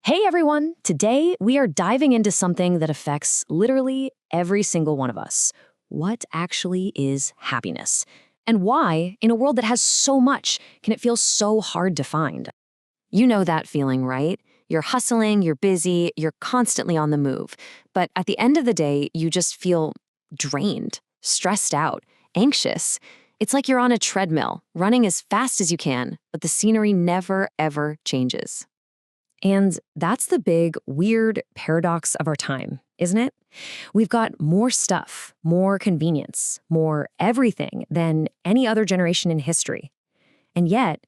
Hey everyone! Today we are diving into something that affects literally every single one of us. What actually is happiness? And why, in a world that has so much, can it feel so hard to find? You know that feeling, right? You're hustling, you're busy, you're constantly on the move. But at the end of the day, you just feel drained, stressed out, anxious. It's like you're on a treadmill, running as fast as you can, but the scenery never, ever changes. And that's the big, weird paradox of our time, isn't it? We've got more stuff, more convenience, more everything than any other generation in history. And yet,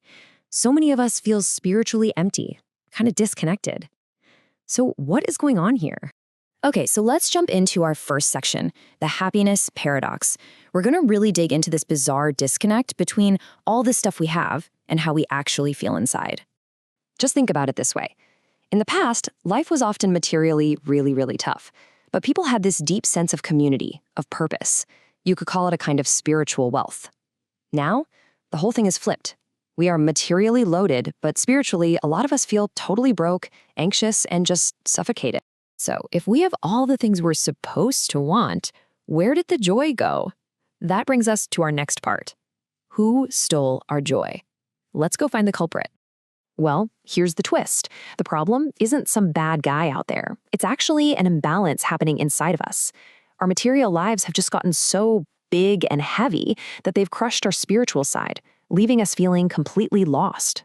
so many of us feel spiritually empty, kind of disconnected. So what is going on here? Okay, so let's jump into our first section, the happiness paradox. We're going to really dig into this bizarre disconnect between all the stuff we have and how we actually feel inside. Just think about it this way. In the past, life was often materially really, really tough, but people had this deep sense of community, of purpose. You could call it a kind of spiritual wealth. Now, the whole thing is flipped. We are materially loaded, but spiritually, a lot of us feel totally broke, anxious, and just suffocated. So, if we have all the things we're supposed to want, where did the joy go? That brings us to our next part. Who stole our joy? Let's go find the culprit. Well, here's the twist. The problem isn't some bad guy out there. It's actually an imbalance happening inside of us. Our material lives have just gotten so big and heavy that they've crushed our spiritual side, leaving us feeling completely lost.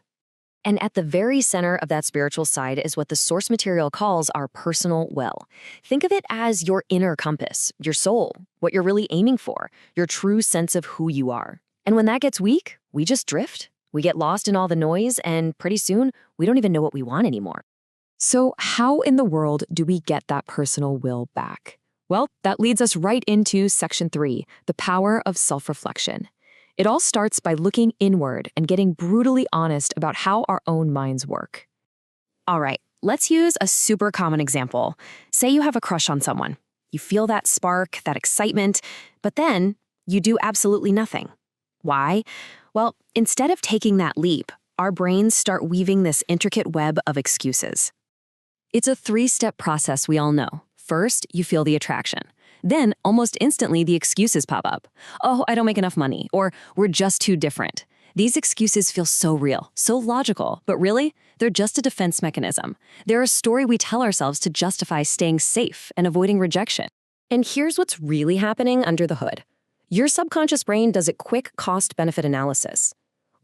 And at the very center of that spiritual side is what the source material calls our personal well. Think of it as your inner compass, your soul, what you're really aiming for, your true sense of who you are. And when that gets weak, we just drift. We get lost in all the noise, and pretty soon, we don't even know what we want anymore. So how in the world do we get that personal will back? Well, that leads us right into Section 3, the power of self-reflection. It all starts by looking inward and getting brutally honest about how our own minds work. All right, let's use a super common example. Say you have a crush on someone. You feel that spark, that excitement, but then you do absolutely nothing. Why? Well, instead of taking that leap, our brains start weaving this intricate web of excuses. It's a three-step process we all know. First, you feel the attraction. Then, almost instantly, the excuses pop up. Oh, I don't make enough money, or we're just too different. These excuses feel so real, so logical, but really, they're just a defense mechanism. They're a story we tell ourselves to justify staying safe and avoiding rejection. And here's what's really happening under the hood. Your subconscious brain does a quick cost-benefit analysis.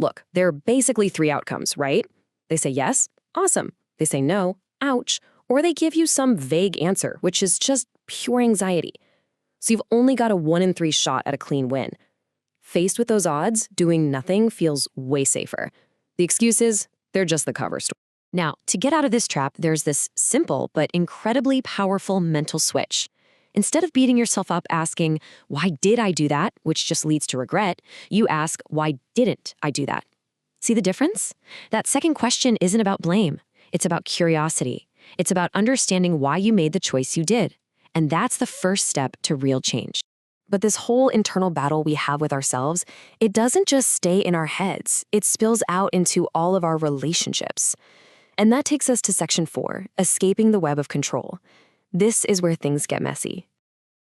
Look, there are basically three outcomes, right? They say yes, awesome. They say no, ouch. Or they give you some vague answer, which is just pure anxiety. So you've only got a 1 in 3 shot at a clean win. Faced with those odds, doing nothing feels way safer. The excuses, they're just the cover story. Now, to get out of this trap, there's this simple but incredibly powerful mental switch. Instead of beating yourself up asking, why did I do that, which just leads to regret, you ask, why didn't I do that? See the difference? That second question isn't about blame. It's about curiosity. It's about understanding why you made the choice you did. And that's the first step to real change. But this whole internal battle we have with ourselves, it doesn't just stay in our heads. It spills out into all of our relationships. And that takes us to Section 4, escaping the web of control. This is where things get messy.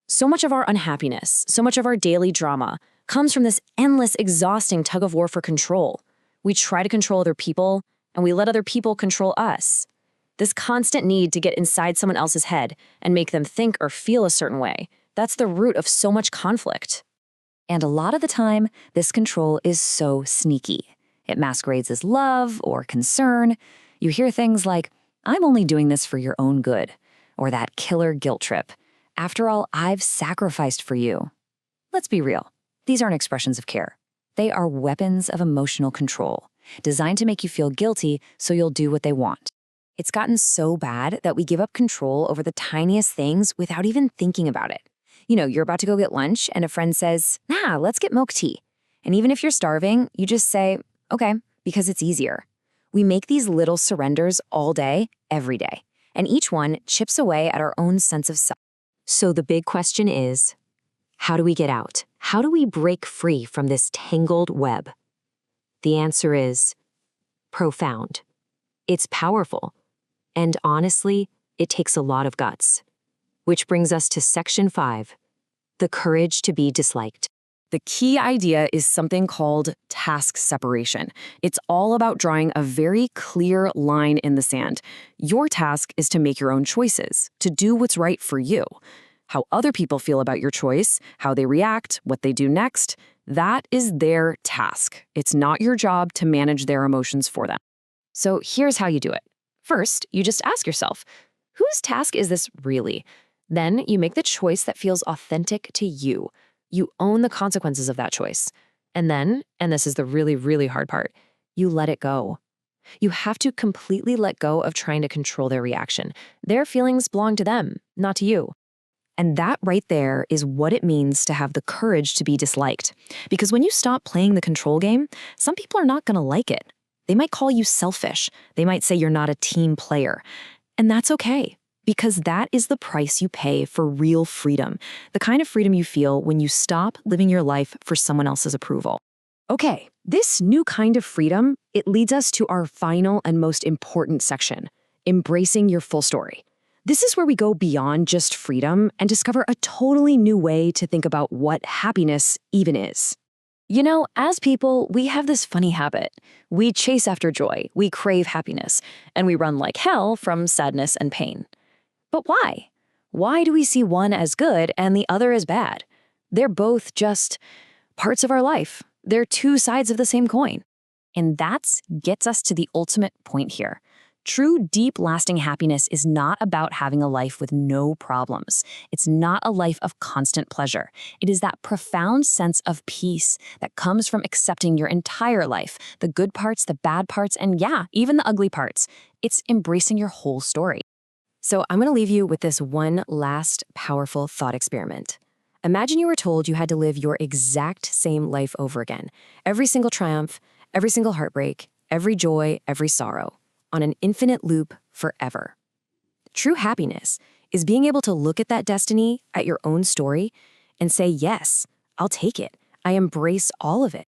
So much of our unhappiness, so much of our daily drama comes from this endless, exhausting tug-of-war for control. We try to control other people, and we let other people control us. This constant need to get inside someone else's head and make them think or feel a certain way, that's the root of so much conflict. And a lot of the time, this control is so sneaky. It masquerades as love or concern. You hear things like, I'm only doing this for your own good, or that killer guilt trip. After all, I've sacrificed for you. Let's be real. These aren't expressions of care. They are weapons of emotional control, designed to make you feel guilty so you'll do what they want. It's gotten so bad that we give up control over the tiniest things without even thinking about it. You know, you're about to go get lunch and a friend says, nah, let's get milk tea. And even if you're starving, you just say, okay, because it's easier. We make these little surrenders all day, every day. And each one chips away at our own sense of self. So the big question is, how do we get out? How do we break free from this tangled web? The answer is profound. It's powerful. And honestly, it takes a lot of guts. Which brings us to section 5, the courage to be disliked. The key idea is something called task separation. It's all about drawing a very clear line in the sand. Your task is to make your own choices, to do what's right for you. How other people feel about your choice, how they react, what they do next, that is their task. It's not your job to manage their emotions for them. So here's how you do it. First, you just ask yourself, whose task is this really? Then you make the choice that feels authentic to you. You own the consequences of that choice. And then, and this is the really, really hard part, you let it go. You have to completely let go of trying to control their reaction. Their feelings belong to them, not to you. And that right there is what it means to have the courage to be disliked. Because when you stop playing the control game, some people are not going to like it. They might call you selfish. They might say you're not a team player. And that's okay. Because that is the price you pay for real freedom, the kind of freedom you feel when you stop living your life for someone else's approval. Okay, this new kind of freedom, it leads us to our final and most important section, embracing your full story. This is where we go beyond just freedom and discover a totally new way to think about what happiness even is. You know, as people, we have this funny habit. We chase after joy, we crave happiness, and we run like hell from sadness and pain. But why? Why do we see one as good and the other as bad? They're both just parts of our life. They're two sides of the same coin. And that gets us to the ultimate point here. True, deep, lasting happiness is not about having a life with no problems. It's not a life of constant pleasure. It is that profound sense of peace that comes from accepting your entire life, the good parts, the bad parts, and yeah, even the ugly parts. It's embracing your whole story. So I'm going to leave you with this one last powerful thought experiment. Imagine you were told you had to live your exact same life over again. Every single triumph, every single heartbreak, every joy, every sorrow, on an infinite loop forever. True happiness is being able to look at that destiny, at your own story, and say, yes, I'll take it. I embrace all of it.